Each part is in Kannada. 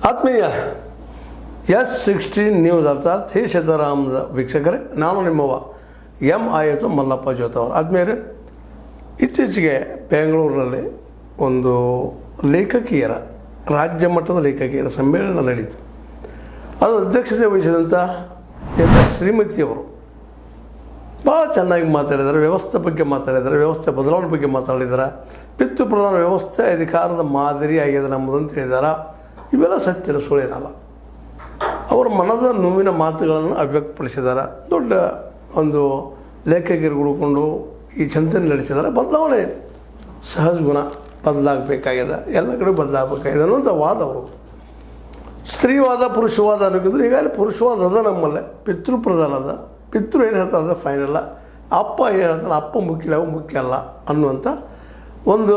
ಆತ್ಮೀಯ S16 ನ್ಯೂಸ್ ಅರ್ಥಾತ್ ಹೇ ಶತರಾಮದ ವೀಕ್ಷಕರೇ, ನಾನು ನಿಮ್ಮವ MIS ಮಲ್ಲಪ್ಪ ಜೋತವರು. ಆದ್ಮೇಲೆ ಇತ್ತೀಚೆಗೆ ಬೆಂಗಳೂರಿನಲ್ಲಿ ಒಂದು ಲೇಖಕಿಯರ ರಾಜ್ಯ ಮಟ್ಟದ ಲೇಖಕಿಯರ ಸಮ್ಮೇಳನ ನಡೀತು. ಅದು ಅಧ್ಯಕ್ಷತೆ ವಹಿಸಿದಂಥ ಶ್ರೀಮತಿಯವರು ಭಾಳ ಚೆನ್ನಾಗಿ ಮಾತಾಡಿದ್ದಾರೆ. ವ್ಯವಸ್ಥೆ ಬಗ್ಗೆ ಮಾತಾಡಿದ್ದಾರೆ, ವ್ಯವಸ್ಥೆ ಬದಲಾವಣೆ ಬಗ್ಗೆ ಮಾತಾಡಿದ್ದಾರೆ. ಪಿತೃ ಪ್ರಧಾನ ವ್ಯವಸ್ಥೆ ಅಧಿಕಾರದ ಮಾದರಿ ಆಗಿದೆ ನಮ್ಮದಂತ ಹೇಳಿದ್ದಾರೆ. ಇವೆಲ್ಲ ಸತ್ಯದ ಸುಳ್ಳೇನಲ್ಲ. ಅವರ ಮನದ ನೋವಿನ ಮಾತುಗಳನ್ನು ಅಭಿವ್ಯಕ್ತಪಡಿಸಿದ್ದಾರೆ. ದೊಡ್ಡ ಒಂದು ಲೇಖಕರು ಹುಡುಕೊಂಡು ಈ ಚಿಂತನೆ ನಡೆಸಿದ್ದಾರೆ. ಬದಲಾವಣೆ ಸಹಜ ಗುಣ, ಬದಲಾಗಬೇಕಾಗಿದೆ, ಎಲ್ಲ ಕಡೆ ಬದಲಾಗಬೇಕಾಗಿದೆ ಅನ್ನೋಂಥ ವಾದ ಅವರು. ಸ್ತ್ರೀವಾದ ಪುರುಷವಾದ ಅನ್ನೋಕ್ಕಿಂದ್ರೆ ಈಗಾಗಲೇ ಪುರುಷವಾದ ಅದ ನಮ್ಮಲ್ಲೇ. ಪಿತೃ ಪ್ರಧಾನ ಅದ. ಪಿತೃ ಏನು ಹೇಳ್ತಾರೆ ಅದ ಫೈನಲ್ಲ. ಅಪ್ಪ ಏನು ಹೇಳ್ತಾರೆ ಅಪ್ಪ ಮುಖ್ಯ ಅವು ಮುಖ್ಯ ಅಲ್ಲ ಅನ್ನುವಂಥ ಒಂದು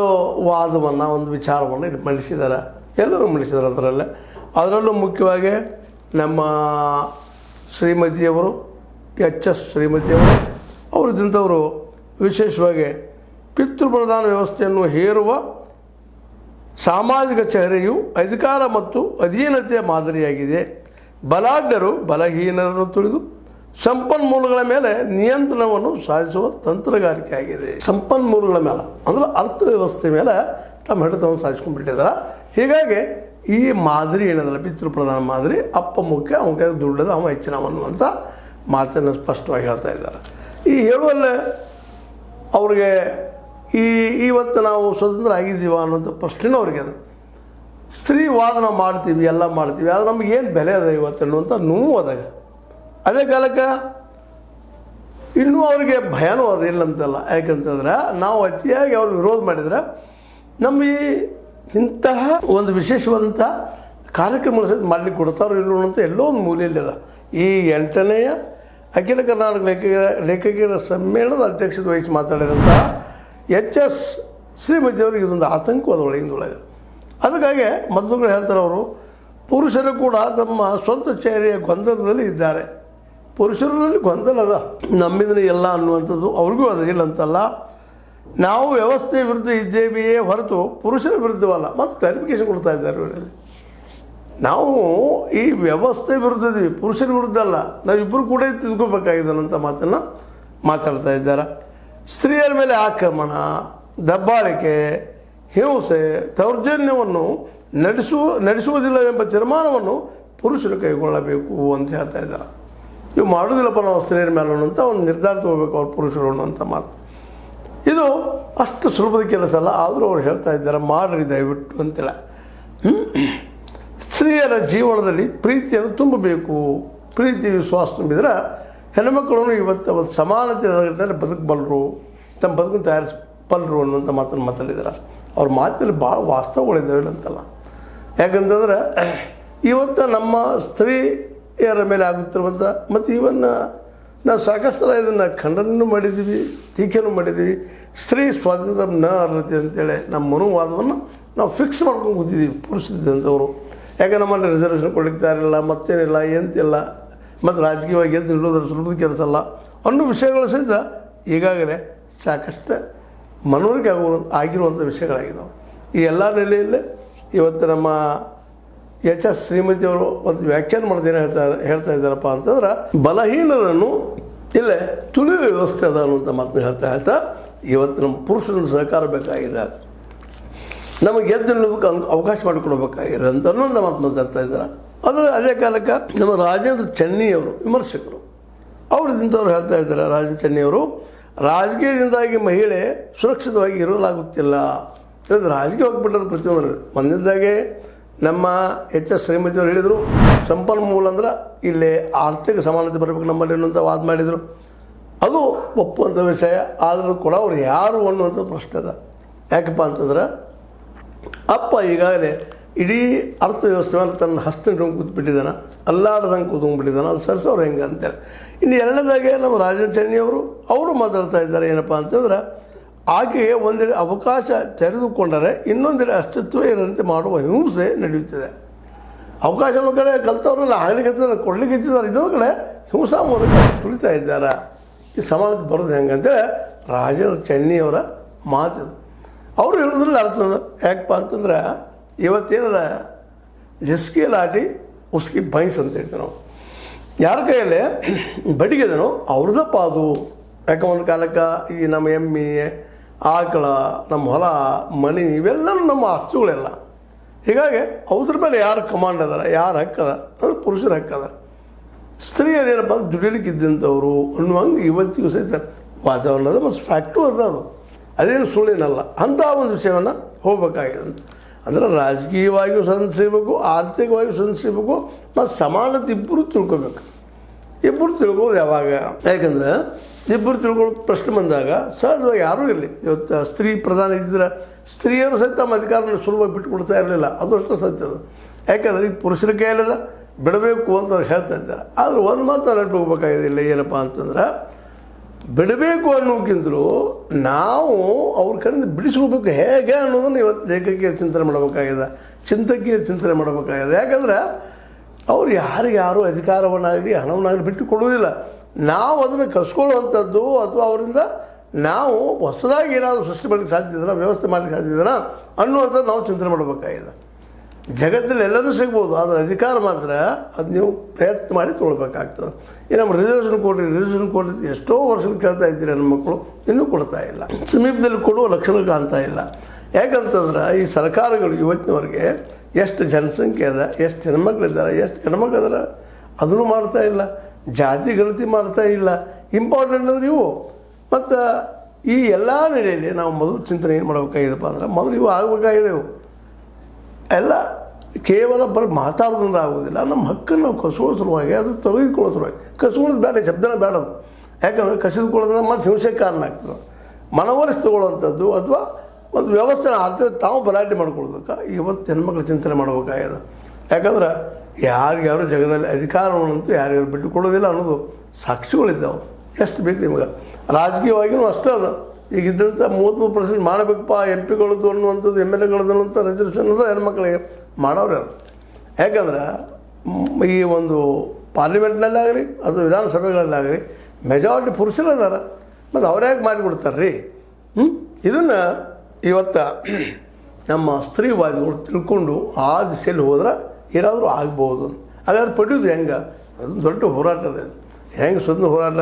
ವಾದವನ್ನು, ಒಂದು ವಿಚಾರವನ್ನು ಇಲ್ಲಿ ಮಂಡಿಸಿದ್ದಾರೆ. ಎಲ್ಲರೂ ಮಂಡಿಸಿದ್ದಾರೆ ಅದರಲ್ಲೂ ಮುಖ್ಯವಾಗಿ ನಮ್ಮ ಶ್ರೀಮತಿಯವರು HS ಶ್ರೀಮತಿಯವರು ಅವರಿದ್ದಂಥವರು ವಿಶೇಷವಾಗಿ ಪಿತೃಪ್ರಧಾನ ವ್ಯವಸ್ಥೆಯನ್ನು ಹೇರುವ ಸಾಮಾಜಿಕ ಚಹರೆಯು ಅಧಿಕಾರ ಮತ್ತು ಅಧೀನತೆಯ ಮಾದರಿಯಾಗಿದೆ. ಬಲಾಢ್ಯರು ಬಲಹೀನರನ್ನು ತುಳಿದು ಸಂಪನ್ಮೂಲಗಳ ಮೇಲೆ ನಿಯಂತ್ರಣವನ್ನು ಸಾಧಿಸುವ ತಂತ್ರಗಾರಿಕೆ ಆಗಿದೆ. ಸಂಪನ್ಮೂಲಗಳ ಮೇಲೆ ಅಂದರೆ ಅರ್ಥವ್ಯವಸ್ಥೆ ಮೇಲೆ ತಮ್ಮ ಹಿಡಿತವನ್ನು ಸಾಧಿಸ್ಕೊಂಡ್ಬಿಟ್ಟಿದ್ದಾರೆ. ಹೀಗಾಗಿ ಈ ಮಾದರಿ ಏನದಲ್ಲ, ಪಿತೃಪ್ರಧಾನ ಮಾದರಿ, ಅಪ್ಪ ಮುಖ್ಯ, ಅವನ ಕೈ ದುಡ್ಡದ, ಅವ ಹೆಚ್ಚಿನವ ಅನ್ನುವಂಥ ಮಾತನ್ನು ಸ್ಪಷ್ಟವಾಗಿ ಹೇಳ್ತಾ ಇದ್ದಾರೆ. ಈ ಹೇಳುವಲ್ಲೇ ಅವ್ರಿಗೆ ಇವತ್ತು ನಾವು ಸ್ವತಂತ್ರ ಆಗಿದ್ದೀವ ಅನ್ನೋಂಥ ಪ್ರಶ್ನೆನೂ ಅವ್ರಿಗೆ ಅದು. ಸ್ತ್ರೀವಾದ ನಾವು ಮಾಡ್ತೀವಿ, ಎಲ್ಲ ಮಾಡ್ತೀವಿ, ಆದರೆ ನಮಗೇನು ಬೆಲೆ ಅದ ಇವತ್ತು ಅನ್ನುವಂಥ ನೋವು ಅದಾಗ. ಅದೇ ಕಾಲಕ್ಕೆ ಇನ್ನೂ ಅವ್ರಿಗೆ ಭಯನೂ ಅದು ಇಲ್ಲಂತಲ್ಲ. ಯಾಕಂತಂದ್ರೆ ನಾವು ಅತಿಯಾಗಿ ಅವ್ರು ವಿರೋಧ ಮಾಡಿದ್ರೆ ನಮ್ಮ ಇಂತಹ ಒಂದು ವಿಶೇಷವಾದಂಥ ಕಾರ್ಯಕ್ರಮಗಳ ಸಹಿತ ಮಾಡಲಿಕ್ಕೆ ಕೊಡ್ತಾರೋ ಇಲ್ಲೋ ಅಂತ ಎಲ್ಲೋ ಒಂದು ಮೂಲೆಯಲ್ಲಿ ಅದ. ಈ 8ನೇ ಅಖಿಲ ಕರ್ನಾಟಕ ಲೇಖಕಿಯರ ಸಮ್ಮೇಳನದ ಅಧ್ಯಕ್ಷತೆ ವಹಿಸಿ ಮಾತಾಡಿದಂಥ HS ಶ್ರೀಮತಿಯವ್ರಿಗೆ ಇದೊಂದು ಆತಂಕವಾದ ಒಳಗಿಂದೊಳಗೆ. ಅದಕ್ಕಾಗಿ ಮೊದಲು ಹೇಳ್ತಾರೆ ಅವರು, ಪುರುಷರು ಕೂಡ ತಮ್ಮ ಸ್ವಂತ ಚೇರಿಯ ಗೊಂದಲದಲ್ಲಿ ಇದ್ದಾರೆ. ಪುರುಷರಲ್ಲಿ ಗೊಂದಲ ಅದ, ನಮ್ಮಿಂದ ಎಲ್ಲ ಅನ್ನುವಂಥದ್ದು ಅವ್ರಿಗೂ ಅದು ಇಲ್ಲ ಅಂತಲ್ಲ. ನಾವು ವ್ಯವಸ್ಥೆ ವಿರುದ್ಧ ಇದ್ದೇವೆಯೇ ಹೊರತು ಪುರುಷರ ವಿರುದ್ಧವಲ್ಲ. ಮತ್ತು ಕ್ಲಾರಿಫಿಕೇಶನ್ ಕೊಡ್ತಾ ಇದ್ದಾರೆ ಇವರಲ್ಲಿ. ನಾವು ಈ ವ್ಯವಸ್ಥೆ ವಿರುದ್ಧ ಇದ್ದೀವಿ, ಪುರುಷರ ವಿರುದ್ಧ ಅಲ್ಲ. ನಾವಿಬ್ಬರು ಕೂಡ ತಿಳ್ಕೊಬೇಕಾಗಿದೆ ಅನ್ನೋಂಥ ಮಾತನ್ನು ಮಾತಾಡ್ತಾ ಇದ್ದಾರೆ. ಸ್ತ್ರೀಯರ ಮೇಲೆ ಆಕ್ರಮಣ, ದಬ್ಬಾಳಿಕೆ, ಹಿಂಸೆ, ದೌರ್ಜನ್ಯವನ್ನು ನಡೆಸುವುದಿಲ್ಲ ಎಂಬ ತೀರ್ಮಾನವನ್ನು ಪುರುಷರು ಕೈಗೊಳ್ಳಬೇಕು ಅಂತ ಹೇಳ್ತಾ ಇದ್ದಾರೆ. ಇವು ಮಾಡೋದಿಲ್ಲಪ್ಪ ನಾವು ಸ್ತ್ರೀಯರ ಮೇಲೆ ಅನ್ನೋಂಥ ಒಂದು ನಿರ್ಧಾರ ತಗೋಬೇಕು ಅವ್ರು ಪುರುಷರು ಅನ್ನೋಂಥ ಮಾತು. ಇದು ಅಷ್ಟು ಸುಲಭದ ಕೆಲಸ ಅಲ್ಲ. ಆದರೂ ಅವ್ರು ಹೇಳ್ತಾ ಇದ್ದಾರೆ, ಮಾಡ್ರಿ ದಯವಿಟ್ಟು ಅಂತಿಲ್ಲ. ಸ್ತ್ರೀಯರ ಜೀವನದಲ್ಲಿ ಪ್ರೀತಿಯನ್ನು ತುಂಬಬೇಕು. ಪ್ರೀತಿ ವಿಶ್ವಾಸ ತುಂಬಿದ್ರೆ ಹೆಣ್ಮಕ್ಕಳನ್ನು ಇವತ್ತು ಒಂದು ಸಮಾನತೆ ನೆಲೆಗಟ್ಟಿನಲ್ಲಿ ಬದುಕಬಲ್ಲರು, ತಮ್ಮ ಬದುಕನ್ನು ತಯಾರಿಸಬಲ್ಲರು ಅನ್ನುವಂಥ ಮಾತನ್ನು ಮಾತಾಡಿದ್ದಾರೆ. ಅವ್ರ ಮಾತಿನಲ್ಲಿ ಭಾಳ ವಾಸ್ತವಗಳಿದ್ದಾವೆ ಅಂತಲ್ಲ. ಯಾಕಂತಂದ್ರೆ ಇವತ್ತು ನಮ್ಮ ಸ್ತ್ರೀಯರ ಮೇಲೆ ಆಗುತ್ತಿರುವಂಥ, ಮತ್ತು ಇವನ್ನ ನಾವು ಸಾಕಷ್ಟು ಥರ ಇದನ್ನು ಖಂಡನೂ ಮಾಡಿದ್ದೀವಿ, ಟೀಕೆನೂ ಮಾಡಿದ್ದೀವಿ. ಸ್ತ್ರೀ ಸ್ವಾತಂತ್ರ್ಯ ನ ಅರ್ಹತೆ ಅಂತೇಳಿ ನಮ್ಮ ಮನೋವಾದವನ್ನು ನಾವು ಫಿಕ್ಸ್ ಮಾಡ್ಕೊಂಡು ಕೂತಿದ್ದೀವಿ ಪುರುಷರಿದ್ದಂಥವರು. ಯಾಕೆ ನಮ್ಮಲ್ಲಿ ರಿಸರ್ವೇಷನ್ ಕೊಡಲಿಕ್ಕೆ ತಯಾರಿಲ್ಲ, ಮತ್ತೇನಿಲ್ಲ, ಎಂತಿಲ್ಲ, ಮತ್ತು ರಾಜಕೀಯವಾಗಿ ಎದ್ದು ನಿಲ್ಲೋದ್ರ ಸುಲಭದ ಕೆಲಸ ಅಲ್ಲ ಅನ್ನೋ ವಿಷಯಗಳು ಸಹಿತ ಈಗಾಗಲೇ ಸಾಕಷ್ಟು ಮನವರಿಕೆ ಆಗಿರುವಂಥ ವಿಷಯಗಳಾಗಿದ್ದಾವೆ. ಈ ಎಲ್ಲ ನೆಲೆಯಲ್ಲೇ ಇವತ್ತು ನಮ್ಮ HS ಶ್ರೀಮತಿಯವರು ಒಂದು ವ್ಯಾಖ್ಯಾನ ಮಾಡೋದೇನು ಹೇಳ್ತಾ ಇದ್ದಾರಪ್ಪ ಅಂತಂದ್ರೆ, ಬಲಹೀನರನ್ನು ಇಲ್ಲೇ ತುಳಿಯುವ ವ್ಯವಸ್ಥೆ ಅದ ಅನ್ನುವಂಥ ಮಾತನ್ನು ಹೇಳ್ತಾ ಇವತ್ತು ನಮ್ಮ ಪುರುಷರನ್ನು ಸಹಕಾರ ಬೇಕಾಗಿದೆ, ನಮಗೆ ಎದ್ದು ನಿಲ್ಲೋದಕ್ಕೆ ಅವಕಾಶ ಮಾಡಿಕೊಡ್ಬೇಕಾಗಿದೆ ಅಂತ ಅನ್ನೋಂಥ ಮಾತು ಮಾತಾಡ್ತಾ ಇದ್ದಾರೆ. ಅದೇ ಕಾಲಕ್ಕೆ ನಮ್ಮ ರಾಜೇಂದ್ರ ಚೆನ್ನಿಯವರು ವಿಮರ್ಶಕರು ಅವರು ಇಂಥವ್ರು ಹೇಳ್ತಾ ಇದ್ದಾರೆ. ರಾಜೇಂದ್ರ ಚೆನ್ನಿಯವರು, ರಾಜಕೀಯದಿಂದಾಗಿ ಮಹಿಳೆ ಸುರಕ್ಷಿತವಾಗಿ ಇರಲಾಗುತ್ತಿಲ್ಲ. ರಾಜಕೀಯ ಹೋಗ್ಬಿಟ್ಟದು ಪ್ರತಿಯೊಂದು. ಒಂದಿದ್ದಾಗೆ ನಮ್ಮ HS ಶ್ರೀಮತಿಯವರು ಹೇಳಿದರು, ಸಂಪನ್ಮೂಲ ಅಂದ್ರೆ ಇಲ್ಲಿ ಆರ್ಥಿಕ ಸಮಾನತೆ ಬರಬೇಕು ನಮ್ಮಲ್ಲಿ ಅನ್ನುವಂಥ ವಾದ ಮಾಡಿದರು. ಅದು ಒಪ್ಪುವಂಥ ವಿಷಯ. ಆದರೂ ಕೂಡ ಅವ್ರು ಯಾರು ಅನ್ನುವಂಥ ಪ್ರಶ್ನೆ ಅದ. ಯಾಕಪ್ಪ ಅಂತಂದ್ರೆ ಅಪ್ಪ ಈಗಾಗಲೇ ಇಡೀ ಅರ್ಥವ್ಯವಸ್ಥೆ ಮೇಲೆ ತನ್ನ ಹಸ್ತ ಹಿಡ್ಕೊಂಡು ಕೂತ್ಬಿಟ್ಟಿದ್ದಾನೆ, ಅಲ್ಲಾಡ್ದಂಗೆ ಕೂತ್ಕೊಂಡ್ಬಿಟ್ಟಿದ್ದಾನೆ. ಅದು ಸರಿಸೋರು ಹೆಂಗೆ ಅಂತೇಳಿ. ಇನ್ನು ಎರಡನೇದಾಗೆ ನಮ್ಮ ರಾಜೇಂದ್ರ ಚೆನ್ನಿಯವರು ಅವರು ಮಾತಾಡ್ತಾ ಇದ್ದಾರೆ ಏನಪ್ಪ ಅಂತಂದ್ರೆ, ಆಕೆಗೆ ಒಂದೆಡೆ ಅವಕಾಶ ತೆರೆದುಕೊಂಡರೆ ಇನ್ನೊಂದೆಡೆ ಅಸ್ತಿತ್ವ ಇರಂತೆ ಮಾಡುವ ಹಿಂಸೆ ನಡೆಯುತ್ತಿದೆ. ಅವಕಾಶ ಒಂದು ಕಡೆ ಕಲ್ತವ್ರಲ್ಲ ಆಗಲಿಕ್ಕೆ ಕೊಡ್ಲಿಕ್ಕೆ ಇದ್ದಾರೆ, ಇನ್ನೊಂದು ಕಡೆ ಹಿಂಸಾ ಮೂಲಕ ತುಳಿತಾ ಇದ್ದಾರೆ. ಈ ಸಮಾನತೆ ಬರೋದು ಹೆಂಗೆ ಅಂತೇಳಿ ರಾಜೇಂದ್ರ ಚೆನ್ನಿಯವರ ಮಾತು. ಅವರು ಹೇಳೋದ್ರಲ್ಲಿ ಅರ್ಥದ. ಯಾಕಪ್ಪ ಅಂತಂದ್ರೆ ಇವತ್ತೇನದ ಜಿಸ್ಕಿ ಲಾಟಿ ಉಸ್ಕಿ ಭೈಂಸ್ ಅಂತ ಹೇಳ್ತೀವಿ ನಾವು. ಯಾರ ಕೈಯಲ್ಲೇ ಬಡಿಗೆದನೋ ಅವ್ರದಪ್ಪ ಅದು. ಯಾಕೆ ಒಂದು ಕಾಲಕ್ಕೆ ಈ ನಮ್ಮ ಎಮ್ಮೆ ಆಕಳ ನಮ್ಮ ಹೊಲ ಮನೆ ಇವೆಲ್ಲನೂ ನಮ್ಮ ಆಸ್ತಿಗಳೆಲ್ಲ. ಹೀಗಾಗಿ ಅವ್ರ ಮೇಲೆ ಯಾರು ಕಮಾಂಡ್ ಅದಾರ, ಯಾರು ಹಕ್ಕದ ಅಂದ್ರೆ ಪುರುಷರ ಹಕ್ಕದ. ಸ್ತ್ರೀಯರೇನಪ್ಪ ಅಂದ್ರೆ ದುಡಿಲಿಕ್ಕೆ ಇದ್ದಂಥವ್ರು ಅನ್ನುವಂಗೆ ಇವತ್ತಿಗೂ ಸಹಿತ ವಾತಾವರಣ ಅದ ಮತ್ತು ಫ್ಯಾಕ್ಟ್ರು ಅದ. ಅದೇನು ಸುಳ್ಳಿನಲ್ಲ. ಅಂಥ ಒಂದು ವಿಷಯವನ್ನು ಹೋಗ್ಬೇಕಾಗಿದೆ ಅಂತ ಅಂದ್ರೆ ರಾಜಕೀಯವಾಗಿಯೂ ಸಂಧಿಸಬೇಕು, ಆರ್ಥಿಕವಾಗಿಯೂ ಸಂಧಿಸಬೇಕು, ಮತ್ತು ಸಮಾನತೆ ಇಬ್ಬರು ತಿಳ್ಕೊಬೇಕು. ಇಬ್ಬರು ತಿಳ್ಕೊಳ್ಳೋದು ಯಾವಾಗ? ಯಾಕಂದ್ರೆ ಇಬ್ಬರು ತಿಳ್ಕೊಳ್ಳೋ ಪ್ರಶ್ನೆ ಬಂದಾಗ ಸಹಜವಾಗಿ ಯಾರೂ ಇರಲಿ. ಇವತ್ತು ಸ್ತ್ರೀ ಪ್ರಧಾನ ಇದ್ದಿದ್ರೆ ಸ್ತ್ರೀಯರು ಸಹಿತ ತಮ್ಮ ಅಧಿಕಾರನ ಸುಲಭವಾಗಿ ಬಿಟ್ಟುಕೊಡ್ತಾ ಇರಲಿಲ್ಲ. ಅದು ಅಷ್ಟು ಸತ್ಯದ. ಯಾಕಂದ್ರೆ ಈಗ ಪುರುಷರ ಕೈಯಲ್ಲದ ಬಿಡಬೇಕು ಅಂತ ಅವ್ರು ಹೇಳ್ತಾ ಇದ್ದಾರೆ. ಆದರೆ ಒಂದು ಮಾತು ನಾನು ಹೋಗ್ಬೇಕಾಗಿಲ್ಲ, ಏನಪ್ಪ ಅಂತಂದ್ರೆ ಬಿಡಬೇಕು ಅನ್ನೋಕ್ಕಿಂತಲೂ ನಾವು ಅವ್ರ ಕಡೆಯಿಂದ ಬಿಡಿಸ್ಕೋಬೇಕು ಹೇಗೆ ಅನ್ನೋದನ್ನು ಇವತ್ತು ಲೇಖಕಿಯರು ಚಿಂತನೆ ಮಾಡಬೇಕಾಗಿದೆ, ಚಿಂತಕಿಯರು ಚಿಂತನೆ ಮಾಡಬೇಕಾಗಿದೆ. ಯಾಕಂದ್ರೆ ಅವ್ರು ಯಾರು ಅಧಿಕಾರವನ್ನಾಗಲಿ ಹಣವನ್ನಾಗಲಿ ಬಿಟ್ಟು ಕೊಡುವುದಿಲ್ಲ. ನಾವು ಅದನ್ನು ಕಸ್ಕೊಳ್ಳುವಂಥದ್ದು ಅಥವಾ ಅವರಿಂದ ನಾವು ಹೊಸದಾಗಿ ಏನಾದರೂ ಸೃಷ್ಟಿ ಮಾಡಲಿಕ್ಕೆ ಸಾಧ್ಯ ಇದೆಯಾ, ವ್ಯವಸ್ಥೆ ಮಾಡಲಿಕ್ಕೆ ಸಾಧ್ಯ ಇದೆಯಾ ಅನ್ನುವಂಥದ್ದು ನಾವು ಚಿಂತನೆ ಮಾಡಬೇಕಾಗಿದೆ. ಜಗತ್ತಲ್ಲಿ ಎಲ್ಲನೂ ಸಿಗ್ಬೋದು, ಆದರೆ ಅಧಿಕಾರ ಮಾತ್ರ ಅದು ನೀವು ಪ್ರಯತ್ನ ಮಾಡಿ ತೊಗೊಳ್ಬೇಕಾಗ್ತದೆ. ಈ ನಮ್ಮ ರಿಸರ್ವೇಷನ್ ಕೊಡ್ರಿ ಎಷ್ಟೋ ವರ್ಷಗಳು ಕೇಳ್ತಾ ಇದ್ದೀರಿ ನನ್ನ ಮಕ್ಕಳು, ಇನ್ನೂ ಕೊಡ್ತಾ ಇಲ್ಲ. ಸಮೀಪದಲ್ಲಿ ಕೊಡುವ ಲಕ್ಷಣ ಕಾಣ್ತಾ ಇಲ್ಲ. ಯಾಕಂತಂದ್ರೆ ಈ ಸರ್ಕಾರಗಳು ಇವತ್ತಿನವರೆಗೆ ಎಷ್ಟು ಜನಸಂಖ್ಯೆ ಅದ, ಎಷ್ಟು ಹೆಣ್ಮಕ್ಳಿದ್ದಾರೆ, ಎಷ್ಟು ಹೆಣ್ಮಕ್ಳು ಅದಾರ ಅದನ್ನು ಮಾಡ್ತಾ ಇಲ್ಲ. ಜಾತಿ ಗಣತಿ ಮಾಡ್ತಾ ಇಲ್ಲ. ಇಂಪಾರ್ಟೆಂಟ್ ಅಂದ್ರೆ ಇವು. ಮತ್ತು ಈ ಎಲ್ಲ ನೆಲೆಯಲ್ಲಿ ನಾವು ಮೊದಲು ಚಿಂತನೆ ಏನು ಮಾಡಬೇಕಾಗಿದೆಪ್ಪ ಅಂದ್ರೆ ಮೊದಲು ಇವು ಆಗಬೇಕಾಗಿದೆ. ಇವು ಎಲ್ಲ ಕೇವಲ ಬರೀ ಮಾತಾಡೋದ್ರಿಂದ ಆಗೋದಿಲ್ಲ. ನಮ್ಮ ಹಕ್ಕನ್ನು ನಾವು ಕಸ್ಕೊಳ್ಳೋ ಸಲುವಾಗಿ ಅದು ತೆಗೆದುಕೊಳ್ಳೋ ಸಲುವಾಗಿ. ಕಸ್ಕೊಳ್ಳೋದು ಬೇಡ, ಶಬ್ದನ ಬೇಡ ಅದು. ಯಾಕಂದರೆ ಕಸಿದುಕೊಳ್ಳೋದ್ರಿಂದ ಮತ್ತು ಹಿಂಸೆಗೆ ಕಾರಣ ಆಗ್ತದೆ. ಮನವೊಲಿಸಿ ತಗೊಳ್ಳೋವಂಥದ್ದು ಅಥವಾ ಒಂದು ವ್ಯವಸ್ಥೆನ ಆರ್ಥಿಕ ತಾವು ಬಲಾಟೆ ಮಾಡ್ಕೊಳ್ಳೋದಕ್ಕೆ ಇವತ್ತು ಹೆಣ್ಮಕ್ಳು ಚಿಂತನೆ ಮಾಡಬೇಕಾಗಿದೆ. ಯಾಕಂದ್ರೆ ಯಾರ್ಯಾರು ಜಗದಲ್ಲಿ ಅಧಿಕಾರವನ್ನಂತೂ ಯಾರ್ಯಾರು ಬಿಟ್ಟುಕೊಡೋದಿಲ್ಲ ಅನ್ನೋದು ಸಾಕ್ಷಿಗಳಿದ್ದಾವೆ. ಎಷ್ಟು ಬೇಕು ನಿಮಗೆ. ರಾಜಕೀಯವಾಗಿಯೂ ಅಷ್ಟೇ ಅದ. ಈಗ ಇದ್ದಂಥ 33% ಮಾಡಬೇಕಪ್ಪ MP ಗಳದ್ದು ಅನ್ನುವಂಥದ್ದು, MLA ಗಳದ್ದು ರೆಸರ್ವೇಷನ್ ಅದು ಹೆಣ್ಮಕ್ಳಿಗೆ ಮಾಡೋರು ಯಾರು? ಯಾಕಂದ್ರೆ ಈ ಒಂದು ಪಾರ್ಲಿಮೆಂಟ್ನಲ್ಲಾಗಲಿ ಅಥವಾ ವಿಧಾನಸಭೆಗಳಲ್ಲಾಗಲಿ ಮೆಜಾರಿಟಿ ಪುರುಷರು ಅದಾರ. ಮತ್ತು ಅವ್ರ್ಯಾಕೆ ಮಾಡಿಕೊಡ್ತಾರೆ ರೀ? ಇದನ್ನು ಇವತ್ತು ನಮ್ಮ ಸ್ತ್ರೀವಾದಿಗಳು ತಿಳ್ಕೊಂಡು ಆ ದಿಶೆಯಲ್ಲಿ ಹೋದ್ರೆ ಏನಾದರೂ ಆಗ್ಬೋದು. ಹಾಗಾದ್ರೆ ಪಡೆಯೋದು ಹೆಂಗೆ? ಅದೊಂದು ದೊಡ್ಡ ಹೋರಾಟ ಇದೆ. ಹೆಂಗೆ ಸ್ವತಂತ್ರ ಹೋರಾಟ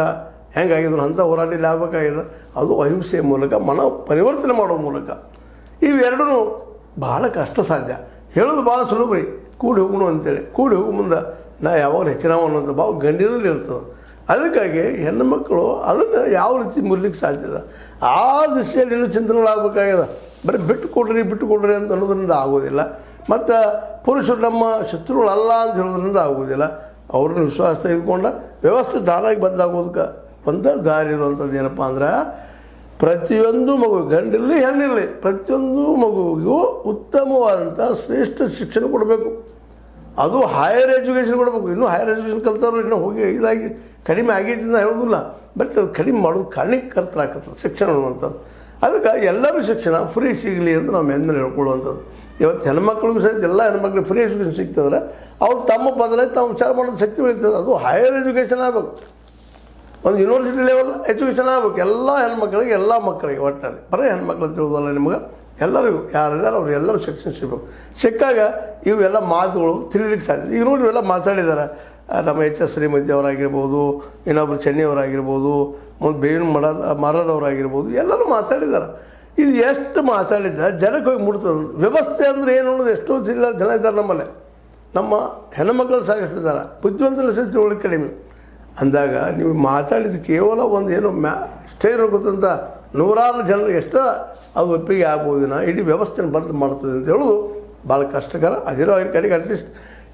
ಹೆಂಗಾಗಿದ್ರು ಅಂಥ ಹೋರಾಟ ಇಲ್ಲಿ ಆಗಬೇಕಾಗಿದೆ. ಅದು ಅಹಿಂಸೆಯ ಮೂಲಕ, ಮನ ಪರಿವರ್ತನೆ ಮಾಡೋ ಮೂಲಕ. ಇವೆರಡೂ ಭಾಳ ಕಷ್ಟ ಸಾಧ್ಯ. ಹೇಳೋದು ಭಾಳ ಸುಲಭ ರೀ, ಕೂಡಿ ಹೋಗೋಣ ಅಂತೇಳಿ. ಕೂಡಿ ಹೋಗೋ ಮುಂದೆ ನಾ ಯಾವಾಗಲೂ ಹೆಚ್ಚಿನ ಅನ್ನೋಂಥ ಭಾವ ಗಂಡಿನಲ್ಲಿ ಇರ್ತದೆ. ಅದಕ್ಕಾಗಿ ಹೆಣ್ಣು ಮಕ್ಕಳು ಅದನ್ನು ಯಾವ ರೀತಿ ಮುರ್ಲಿಕ್ಕೆ ಸಾಧ್ಯದ ಆ ದಿಶೆಯಲ್ಲಿ ಇನ್ನೂ ಚಿಂತನೆಗಳಾಗಬೇಕಾಗಿದೆ. ಬರೀ ಬಿಟ್ಟು ಕೊಡ್ರಿ ಅಂತ ಅನ್ನೋದ್ರಿಂದ ಆಗೋದಿಲ್ಲ. ಮತ್ತು ಪುರುಷರು ನಮ್ಮ ಶತ್ರುಗಳಲ್ಲ ಅಂತ ಹೇಳೋದ್ರಿಂದ ಆಗೋದಿಲ್ಲ. ಅವ್ರನ್ನ ವಿಶ್ವಾಸ ತೆಗೆದುಕೊಂಡ ವ್ಯವಸ್ಥೆ ತಾನಾಗಿ ಬದಲಾಗೋದಕ್ಕೆ ಒಂದು ದಾರಿ ಇರುವಂಥದ್ದು ಏನಪ್ಪ ಅಂದ್ರೆ ಪ್ರತಿಯೊಂದು ಮಗು, ಗಂಡಿರಲಿ ಹೆಣ್ಣಿರಲಿ, ಪ್ರತಿಯೊಂದು ಮಗುವಿಗೂ ಉತ್ತಮವಾದಂಥ ಶ್ರೇಷ್ಠ ಶಿಕ್ಷಣ ಕೊಡಬೇಕು. ಅದು ಹೈಯರ್ ಎಜುಕೇಷನ್ ಕೊಡಬೇಕು. ಇನ್ನೂ ಹೈಯರ್ ಎಜುಕೇಷನ್ ಕಲ್ತವ್ರು ಇನ್ನೂ ಹೋಗಿ ಇದಾಗಿ ಕಡಿಮೆ ಆಗೈತಿ ಅಂತ ಹೇಳೋದಿಲ್ಲ. ಬಟ್ ಅದು ಕಡಿಮೆ ಮಾಡೋದು ಕಾರಣಕ್ಕರ್ತರಾಗ್ತದೆ ಶಿಕ್ಷಣ ಅನ್ನುವಂಥದ್ದು. ಅದಕ್ಕೆ ಎಲ್ಲರೂ ಶಿಕ್ಷಣ ಫ್ರೀ ಸಿಗಲಿ ಅಂತ ನಾವು ಮೇಲೆ ಹೇಳ್ಕೊಳ್ಳುವಂಥದ್ದು. ಇವತ್ತು ಹೆಣ್ಮಕ್ಳಿಗೂ ಸಹಿತ ಎಲ್ಲ ಹೆಣ್ಮಕ್ಳಿಗೆ ಫ್ರೀ ಎಜುಕೇಷನ್ ಸಿಗ್ತದ್ರೆ ಅವ್ರು ತಮ್ಮ ಪದರ ತಾವು ವಿಚಾರ ಮಾಡೋದು ಶಕ್ತಿ ಬೆಳೀತದೆ. ಅದು ಹೈಯರ್ ಎಜುಕೇಷನ್ ಆಗಬೇಕು, ಒಂದು ಯೂನಿವರ್ಸಿಟಿ ಲೆವೆಲ್ ಎಜುಕೇಷನ್ ಆಗಬೇಕು ಎಲ್ಲ ಹೆಣ್ಮಕ್ಳಿಗೆ, ಎಲ್ಲ ಮಕ್ಕಳಿಗೆ. ಒಟ್ಟಲ್ಲಿ ಬರೀ ಹೆಣ್ಮಕ್ಳು ಅಂತ ತಿಳಿದಲ್ಲ ನಿಮ್ಗೆ, ಎಲ್ಲರಿಗೂ ಯಾರಿದ್ದಾರೆ ಅವ್ರು ಎಲ್ಲರೂ ಶಿಕ್ಷಣ ಸಿಗಬೇಕು. ಸಿಕ್ಕಾಗ ಇವೆಲ್ಲ ಮಾತುಗಳು ತಿಳಿಲಿಕ್ಕೆ ಸಾಧ್ಯ. ಈಗ ನೋಡಿ ಇವೆಲ್ಲ ಮಾತಾಡಿದ್ದಾರೆ. ನಮ್ಮ HS ಶ್ರೀಮತಿ ಅವರಾಗಿರ್ಬೋದು, ಇನ್ನೊಬ್ಬರು ಚೆನ್ನೈಯವರಾಗಿರ್ಬೋದು, ಮತ್ತು ಬೇವಿನ ಮರದವರಾಗಿರ್ಬೋದು, ಎಲ್ಲರೂ ಮಾತಾಡಿದ್ದಾರೆ. ಇದು ಎಷ್ಟು ಮಾತಾಡಿದ್ದ ಜನಕ್ಕೆ ಹೋಗಿ ಮುಡ್ತದೆ. ವ್ಯವಸ್ಥೆ ಅಂದರೆ ಏನು ಅನ್ನೋದು ಎಷ್ಟೋ ಜಿಲ್ಲೆ ಜನ ಇದ್ದಾರೆ ನಮ್ಮಲ್ಲೇ. ನಮ್ಮ ಹೆಣ್ಣುಮಕ್ಕಳು ಸಾಕಷ್ಟಿದ್ದಾರೆ, ಬುದ್ಧಿವಂತರು ಸಹಿತ ತಿಳುವಳಿಕೆ ಕಡಿಮೆ ಅಂದಾಗ ನೀವು ಮಾತಾಡಿದ ಕೇವಲ ಒಂದು ಏನು ಸ್ಟೇಜ್ ಗೊತ್ತಂತ ನೂರಾರು ಜನರಿಗೆ ಎಷ್ಟೋ ಅದು ಒಪ್ಪಿಗೆ ಆಗ್ಬೋದಿನ ಇಡೀ ವ್ಯವಸ್ಥೆನ ಬದಲು ಮಾಡ್ತದೆ ಅಂತ ಹೇಳೋದು ಭಾಳ ಕಷ್ಟಕರ. ಅದೇನೋ ಅವ್ರ ಕಡೆಗೆ ಅಟ್ಲೀಸ್ಟ್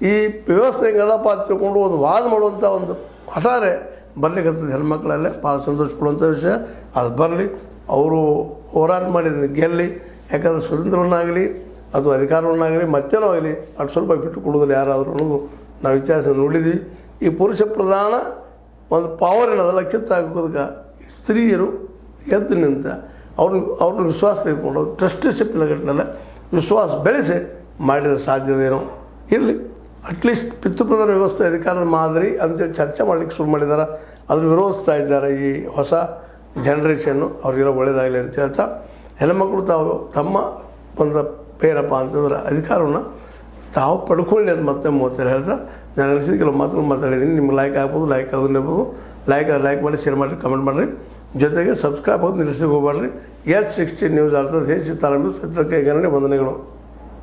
ಈ ವ್ಯವಸ್ಥೆ ಹೆಂಗದಪ್ಪ ತಿಳ್ಕೊಂಡು ಒಂದು ವಾದ ಮಾಡುವಂಥ ಒಂದು ಹಠಾರೆ ಬರಲಿಕ್ಕಂಥದ್ದು ಹೆಣ್ಮಕ್ಳಲ್ಲೇ ಭಾಳ ಸಂತೋಷ ಪಡುವಂಥ ವಿಷಯ. ಅದು ಬರಲಿ, ಅವರು ಹೋರಾಟ ಮಾಡಿದ ಗೆಲ್ಲಿ. ಯಾಕಂದರೆ ಸ್ವತಂತ್ರವನ್ನಾಗಲಿ ಅಥವಾ ಅಧಿಕಾರವನ್ನಾಗಲಿ ಮತ್ತೇನೋ ಆಗಲಿ ಅಷ್ಟು ಸ್ವಲ್ಪ ಬಿಟ್ಟು ಕೊಡೋದಿಲ್ಲ ಯಾರಾದರೂ ಅನ್ನೋದು ನಾವು ಇತಿಹಾಸ ನೋಡಿದ್ವಿ. ಈ ಪುರುಷ ಪ್ರಧಾನ ಒಂದು ಪವರ್ ಏನದಲ್ಲ ಕಿತ್ತಾಕೋದಕ್ಕೆ ಸ್ತ್ರೀಯರು ಎದ್ದು ನಿಂತ ಅವ್ರನ್ನ ವಿಶ್ವಾಸ ತೆಗೆದುಕೊಂಡು ಟ್ರಸ್ಟಿಶಿಪ್ ನೆಲೆಗಟ್ಟಿನಲ್ಲ ವಿಶ್ವಾಸ ಬೆಳೆಸಿ ಮಾಡಿದ ಸಾಧ್ಯದೇನೋ ಇರಲಿ. ಅಟ್ಲೀಸ್ಟ್ ಪಿತೃಪ್ರಧಾನ ವ್ಯವಸ್ಥೆ ಅಧಿಕಾರದ ಮಾದರಿ ಅಂತೇಳಿ ಚರ್ಚೆ ಮಾಡಲಿಕ್ಕೆ ಶುರು ಮಾಡಿದ್ದಾರೆ. ಅದ್ರ ವಿರೋಧಿಸ್ತಾ ಇದ್ದಾರೆ ಈ ಹೊಸ ಜನ್ರೇಷನ್ನು. ಅವ್ರಿಗೆಲ್ಲ ಒಳ್ಳೆಯದಾಗಲಿ ಅಂತ ಹೇಳ್ತಾ ಹೆಣ್ಮಕ್ಳು ತಾವು ತಮ್ಮ ಒಂದು ಏನಪ್ಪ ಅಂತಂದ್ರೆ ಅಧಿಕಾರವನ್ನು ತಾವು ಪಡ್ಕೊಳ್ಳಿ ಅಂತ ಮತ್ತೆ ಮೂವತ್ತೆರಡು ಹೇಳ್ತಾ ನಾನು ಅನಿಸಿದ ಕೆಲವು ಮಾತುಗಳು ಮಾತಾಡಿದ್ದೀನಿ. ನಿಮ್ಗೆ ಲೈಕ್ ಆಗ್ಬೋದು, ಲೈಕ್ ಆಗೋದಿರ್ಬೋದು, ಲೈಕ್ ಮಾಡಿ, ಶೇರ್ ಮಾಡಿರಿ, ಕಮೆಂಟ್ ಮಾಡಿರಿ. ಜೊತೆಗೆ ಸಬ್ಸ್ಕ್ರೈಬ್ ಆಗೋದು ನಿಲ್ಲಿಸಲಿಕ್ಕೆ ಹೋಗ್ಬೇಡ್ರಿ. H16 ನ್ಯೂಸ್ ಅರ್ಥದ ಹೆಚ್ಚು ತಾಲಮಿ ಸತ್ಯಕ್ಕೆ ಗಣನೆ ವಂದನೆಗಳು.